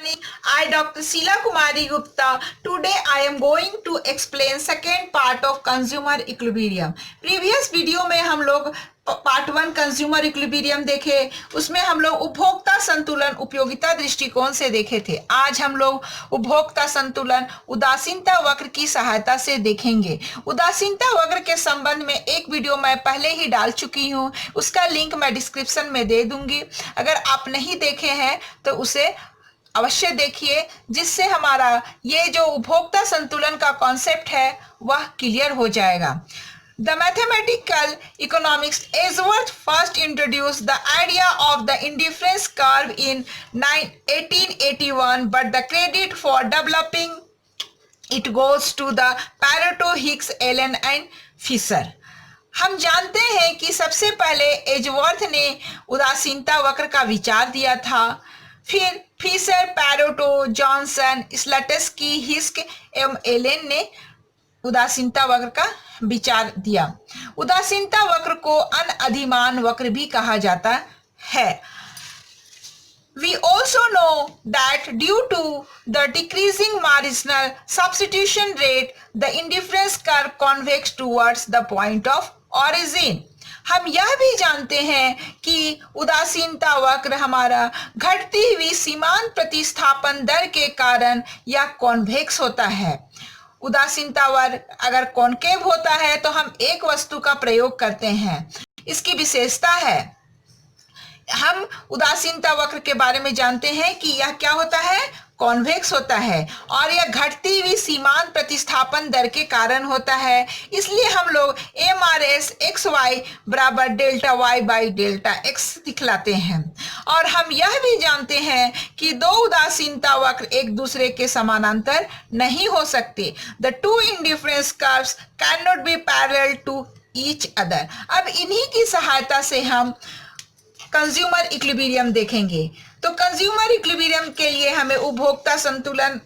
morning. I, Dr. Sheila Kumari Gupta. Today I am going to explain second part of consumer equilibrium. Previous video में हम लोग part 1 consumer equilibrium देखे, उसमें हम लोग उपभोक्ता संतुलन उपयोगिता दृष्टिकोण से देखे थे। आज हम लोग उपभोक्ता संतुलन उदासीनता वक्र की सहायता से देखेंगे। उदासीनता वक्र के संबंध में एक वीडियो मैं पहले ही डाल चुकी हूँ, उसका लिंक मैं डिस्क्रिप्शन में दे दूंगी। अगर आप नहीं देखे हैं तो उसे अवश्य देखिए, जिससे हमारा ये जो उपभोक्ता संतुलन का कॉन्सेप्ट है वह क्लियर हो जाएगा। The mathematical economics Ainsworth first introduced the idea of the indifference curve in 1881, but the credit for developing it goes to the Pareto, Hicks, Allen and Fisher. हम जानते हैं कि सबसे पहले एजवर्थ ने उदासीनता वक्र का विचार दिया था, फिर फिशर, पैरेटो, जॉनसन, स्लटस्की, हिस्क एवं एलेन ने उदासीनता वक्र का विचार दिया। उदासीनता वक्र को अनअधिमान वक्र भी कहा जाता है। We also know that due to the decreasing marginal substitution rate, the indifference curve convex towards the point of origin. हम यह भी जानते हैं कि उदासीनता वक्र हमारा घटती हुई सीमांत प्रतिस्थापन दर के कारण यह कॉन्वेक्स होता है। उदासीनता वक्र अगर कॉनकेव होता है तो हम एक वस्तु का प्रयोग करते हैं। इसकी विशेषता है, हम उदासीनता वक्र के बारे में जानते हैं कि यह क्या होता है, कॉन्वेक्स होता है, और यह घटती हुई सीमांत प्रतिस्थापन दर के कारण होता है। इसलिए हम लोग MRS XY बराबर delta Y by delta X दिखलाते हैं। और हम यह भी जानते हैं कि दो उदासीनता वक्र एक दूसरे के समानांतर नहीं हो सकते। The two indifference curves can not be parallel to each other. अब इन्हीं की सहायता से हम कंज्यूमर इक्विलिब्रियम देखेंगे। तो कंज्यूमर इक्विलिब्रियम के लिए हमें उपभोक्ता संतुलन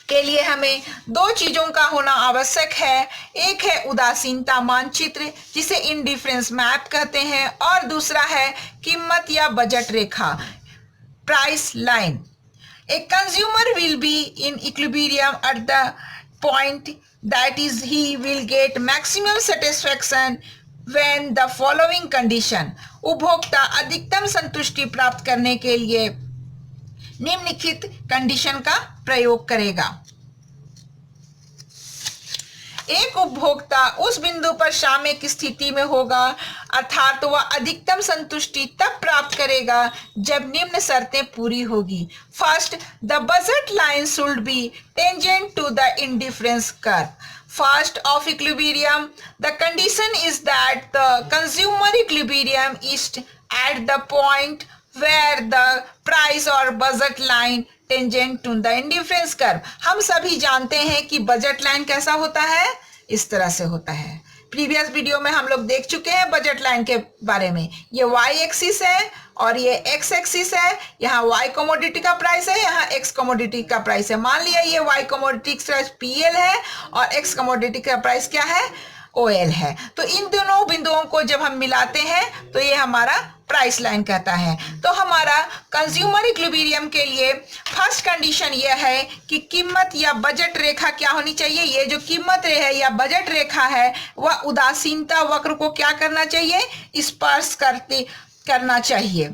के लिए हमें दो चीजों का होना आवश्यक है। एक है उदासीनता मानचित्र, जिसे इंडिफरेंस मैप कहते हैं, और दूसरा है कीमत या budget Rekha, price line. A consumer will be in equilibrium at the point that is he will get maximum satisfaction when the following condition, उपभोक्ता अधिकतम संतुष्टि प्राप्त करने के लिए निम्नलिखित कंडीशन का प्रयोग करेगा। एक उपभोक्ता उस बिंदु पर सामयिक स्थिति में होगा, अर्थात वह अधिकतम संतुष्टि तब प्राप्त करेगा जब निम्न शर्तें पूरी होगी। First, the budget line should be tangent to the indifference curve. First of equilibrium, the condition is that the consumer equilibrium is at the point where the price or budget line tangent to the indifference curve. हम सभी जानते हैं कि budget line कैसा होता है, इस तरह से होता है। प्रीवियस वीडियो में हम लोग देख चुके हैं बजट लाइन के बारे में। ये y एक्सिस है और ये x एक्सिस है। यहाँ y कमोडिटी का प्राइस है, यहाँ x कमोडिटी का प्राइस है। मान लिया ये y कमोडिटी का प्राइस PL है और x कमोडिटी का प्राइस क्या है, OL है। तो इन दोनों बिंदुओं को जब हम मिलाते हैं तो ये हमारा प्राइस लाइन कहता है। तो हमारा कंज्यूमर इक्विलिब्रियम के लिए फर्स्ट कंडीशन ये है कि कीमत या बजट रेखा क्या होनी चाहिए। ये जो कीमत है या बजट रेखा है वह उदासीनता वक्र को क्या करना चाहिए, स्पर्श करना चाहिए।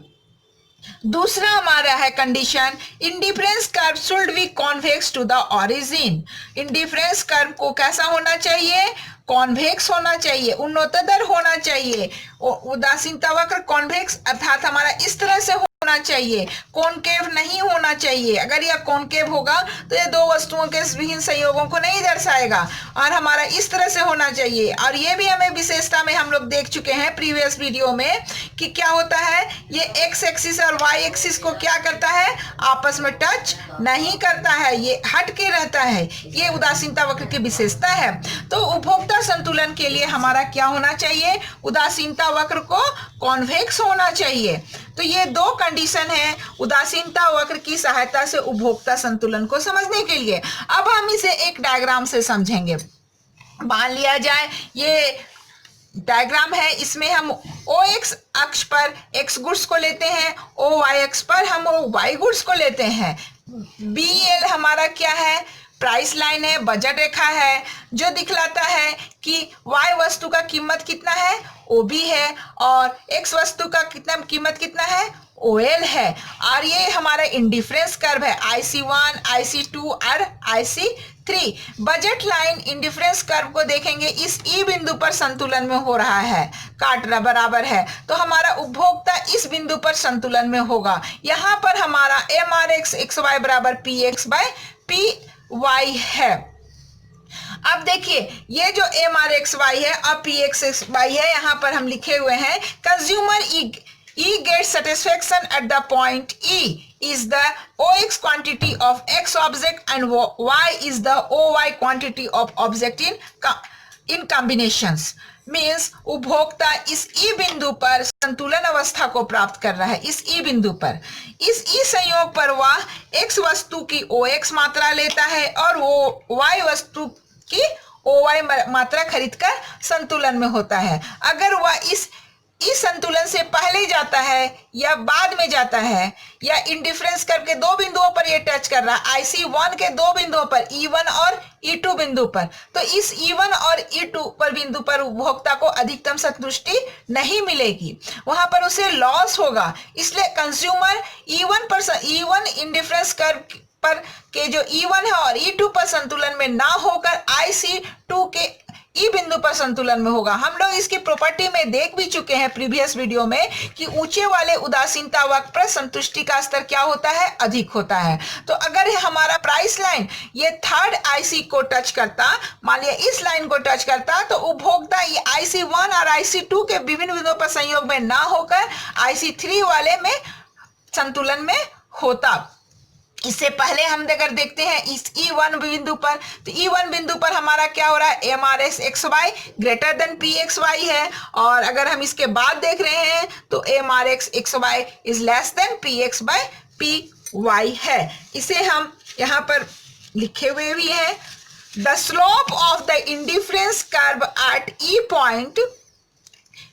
दूसरा हमारा है condition, indifference curve should be convex to the origin. Indifference curve को कैसा होना चाहिए, कॉन्वेक्स होना चाहिए, उन्नतोत्तर होना चाहिए। उदासीनता वक्र कॉन्वेक्स अर्थात हमारा इस तरह से होना चाहिए, कॉनकेव नहीं होना चाहिए। अगर यह कॉनकेव होगा तो ये दो वस्तुओं के विभिन्न संयोगों को नहीं दर्शाएगा, और हमारा इस तरह से होना चाहिए। और ये भी हमें विशेषता में हम लोग देख चुके हैं प्रीवियस वीडियो में कि क्या होता है, ये एक्स एक्सिस और वाई एक्सिस को क्या करता है, आपस में टच नहीं करता है, ये हट के रहता है। ये उदासीनता वक्र की विशेषता है। तो उपभोक्ता संतुलन के लिए हमारा क्या होना चाहिए, उदासीनता वक्र को कॉन्वेक्स होना चाहिए। तो ये दो कंडीशन है उदासीनता वक्र की सहायता से उपभोक्ता संतुलन को समझने के लिए। अब हम इसे एक डायग्राम से समझेंगे। मान लिया जाए ये डायग्राम है, इसमें हम OX अक्ष पर X गुड्स को लेते हैं, OY अक्ष पर हम OY गुड्स को लेते हैं। BL हमारा क्या है, प्राइस लाइन है, बजट रेखा है, जो दिखलाता है कि Y वस्तु का कीमत कितना है, OB है, और X वस्तु का कितना कीमत कितना है, OL है। और ये हमारा इंडिफरेंस कर्व है, IC1, IC2 और IC3। Budget line indifference curve को देखेंगे, इस E बिंदु पर संतुलन में हो रहा है, काट रहा बराबर है, तो हमारा उपभोक्ता इस बिंदु पर संतुलन में होगा। यहाँ पर हमारा MRX XY बराबर PX बाय PY है। अब देखिए ये जो MRXY है और PXY है, यहाँ पर हम लिखे हुए हैं consumer E gets satisfaction at the point E is the OX quantity of X object and Y is the OY quantity of object in combinations। Means उपभोक्ता इस E बिंदु पर संतुलन अवस्था को प्राप्त कर रहा है। इस E बिंदु पर, इस E संयोग पर वह X वस्तु की OX मात्रा लेता है और वो Y वस्तु की OY मात्रा खरीदकर संतुलन में होता है। अगर वह इस संतुलन से पहले जाता है या बाद में जाता है, या इंडिफरेंस करके दो बिंदुओं पर ये टच कर रहा है, IC1 के दो बिंदुओं पर, E1 और E2 बिंदु पर, तो इस E1 और E2 पर बिंदु पर उपभोक्ता को अधिकतम संतुष्टि नहीं मिलेगी, वहां पर उसे लॉस होगा। इसलिए कंज्यूमर E1 इंडिफरेंस कर्व पर के जो E1 है और E2 पर संतुलन में ना होकर IC2 के ई बिंदु पर संतुलन में होगा। हम लोग इसकी प्रॉपर्टी में देख भी चुके हैं प्रीवियस वीडियो में कि ऊंचे वाले उदासीनता वक्र पर संतुष्टि का स्तर क्या होता है, अधिक होता है। तो अगर हमारा प्राइस लाइन ये थर्ड IC को टच करता, मान लिया इस लाइन को टच करता, तो उपभोक्ता ये IC1 और IC2 के विभिन्न बिंदुओं पर संयोग में ना होकर IC3 वाले में संतुलन में होता। इससे पहले हम अगर देखते हैं इस E1 बिंदु पर, तो E1 बिंदु पर हमारा क्या हो रहा है, MRS XY greater than PXY है, और अगर हम इसके बाद देख रहे हैं तो MRX XY is less than PX by PY है। इसे हम यहाँ पर लिखे हुए भी हैं, the slope of the indifference curve at E point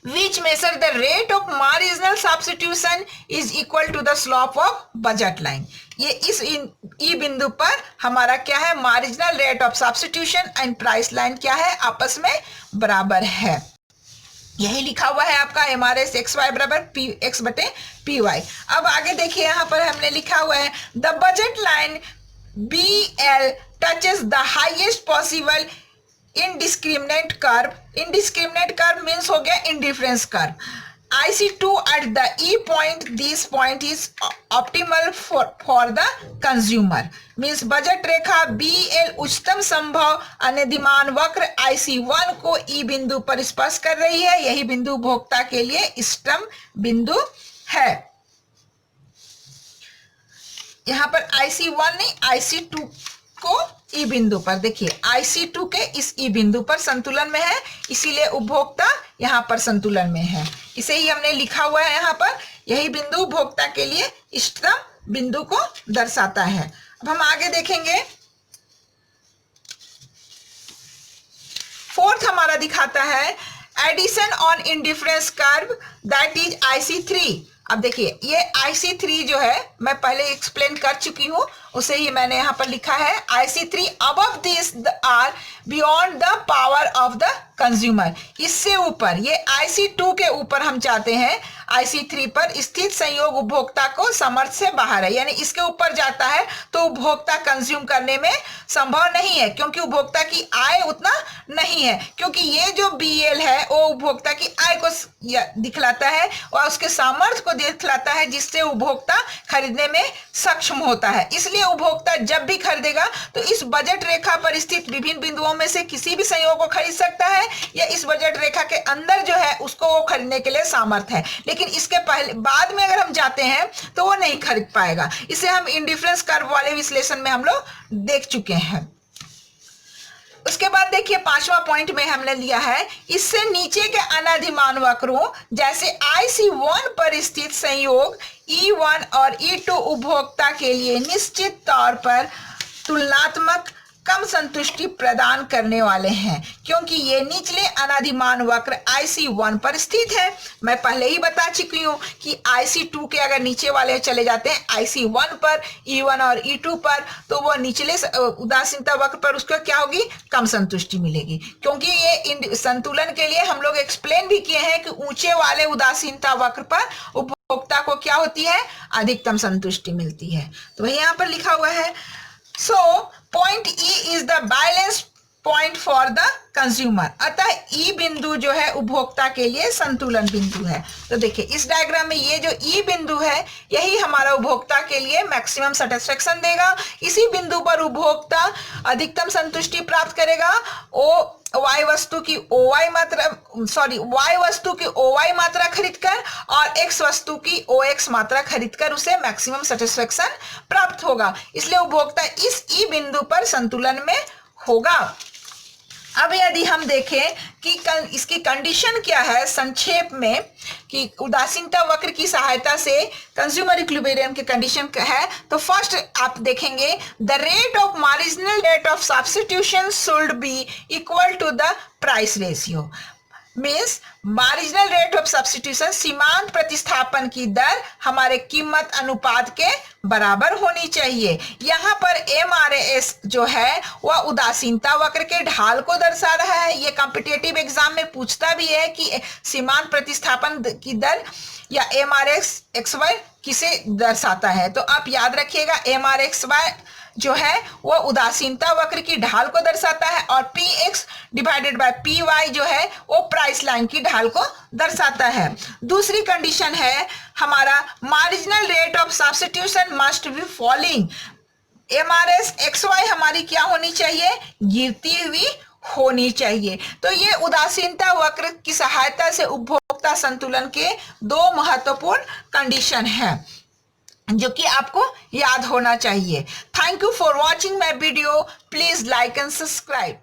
which measure the rate of marginal substitution is equal to the slope of budget line। ये इस E बिंदु पर हमारा क्या है, marginal rate of substitution and price line क्या है, आपस में बराबर है। यही लिखा हुआ है आपका MRS XY बराबर PX बटे PY। अब आगे देखिए यहाँ पर हमने लिखा हुआ है, the budget line BL touches the highest possible indiscriminate curve means हो गया indifference curve, IC2 at the E point, this point is optimal for the consumer। means budget Rekha BL उच्चतम संभव अनियमित वक्र IC1 को E बिंदु पर स्पर्श कर रही है, यही बिंदु उपभोक्ता के लिए इष्टतम बिंदु है। यहाँ पर IC1 नहीं, IC2 को E बिंदु पर, देखिए IC2 के इस E बिंदु पर संतुलन में है, इसीलिए उपभोक्ता यहाँ पर संतुलन में है। इसे ही हमने लिखा हुआ है यहाँ पर, यही बिंदु उपभोक्ता के लिए इष्टतम बिंदु को दर्शाता है। अब हम आगे देखेंगे, फोर्थ हमारा दिखाता है addition on indifference curve that is IC3। अब देखिए ये IC3 जो है मैं पहले एक्सप्लेन कर चुकी हूं, उसे ही मैंने यहाँ पर लिखा है, IC3 above this are beyond the power of the consumer. इससे ऊपर, ये IC2 के ऊपर हम चाहते हैं, IC3 पर स्थित संयोग उपभोक्ता को समर्थ से बाहर है, यानी इसके ऊपर जाता है तो उपभोक्ता कंज्यूम करने में संभव नहीं है, क्योंकि उपभोक्ता की आय उतना नहीं है, क्योंकि ये जो BL है वो उपभोक्ता की आय को दिखलाता है और उसके सामर्थ्य को दिखलाता है, जिससे उपभोक्ता खरीदने में सक्षम होता है। इसलिए उपभोक्ता जब भी खरीदेगा तो इस बजट रेखा पर स्थित विभिन्न बिंदुओं में से किसी भी संयोग को खरीद सकता है, या इस बजट रेखा के अंदर जो है उसको वो खरीदने के लिए सामर्थ्य है, लेकिन इसके पहले बाद में अगर हम जाते हैं तो वो नहीं खरीद पाएगा। इसे हम इंडिफरेंस कर्व वाले विश्लेषण में हम लोग देख चुके हैं। उसके बाद देखिए पांचवा पॉइंट में हमने लिया है, इससे नीचे के अनादिमान वक्रों जैसे IC1 पर स्थित संयोग E1 और E2 उपभोक्ता के लिए निश्चित तौर पर तुलनात्मक कम संतुष्टि प्रदान करने वाले हैं, क्योंकि ये निचले अनादिमान वक्र IC1 पर स्थित है। मैं पहले ही बता चुकी हूँ कि IC2 के अगर नीचे वाले चले जाते हैं IC1 पर, E1 और E2 पर, तो वो निचले उदासीनता वक्र पर उसको क्या होगी, कम संतुष्टि मिलेगी। क्योंकि ये संतुलन के लिए हम लोग एक्सप्लेन भी किए हैं कि ऊंचे वाले उदासीनता वक्र पर उपभोक्ता को क्या होती है, अधिकतम संतुष्टि मिलती है। तो वही यहाँ पर लिखा हुआ है। So point E is the balance point for the consumer। अतः E बिंदु जो है उपभोक्ता के लिए संतुलन बिंदु है। तो देखिए इस डायग्राम में ये जो E बिंदु है यही हमारा उपभोक्ता के लिए मैक्सिमम सेटिस्फेक्शन देगा। इसी बिंदु पर उपभोक्ता अधिकतम संतुष्टि प्राप्त करेगा। Y वस्तु की OY मात्रा खरीदकर और X वस्तु की OX मात्रा खरीदकर उसे मैक्सिमम सेटिस्फेक्शन प्राप्त होगा। इसलिए उपभोक्ता इस E बिंदु पर संतुलन में होगा। अब यदि हम देखें कि इसकी कंडीशन क्या है संक्षेप में, कि उदासीनता वक्र की सहायता से कंज्यूमर इक्विलिब्रियम की कंडीशन है, तो फर्स्ट आप देखेंगे the rate of marginal rate of substitution should be equal to the price ratio. Means marginal rate of substitution, सीमांत प्रतिस्थापन की दर हमारे कीमत अनुपात के बराबर होनी चाहिए। यहाँ पर MRS जो है वह उदासीनता वक्र के ढाल को दर्शा रहा है। ये कॉम्पिटिटिव एग्जाम में पूछता भी है कि सीमांत प्रतिस्थापन की दर या MRS XY किसे दर्शाता है। तो आप याद रखिएगा MRXY जो है वह उदासीनता वक्र की ढाल को दर्शाता है और PX डिवाइडेड बाय PY जो है वो प्राइस लाइन की ढाल को दर्शाता है। दूसरी कंडीशन है हमारा marginal rate of substitution must be falling. MRS XY हमारी क्या होनी चाहिए, गिरती हुई होनी चाहिए। तो ये उदासीनता वक्र की सहायता से उपभोक्ता संतुलन के दो महत्वपूर्ण कंडीशन है जो कि आपको याद होना चाहिए। Thank you for watching my video. Please like and subscribe.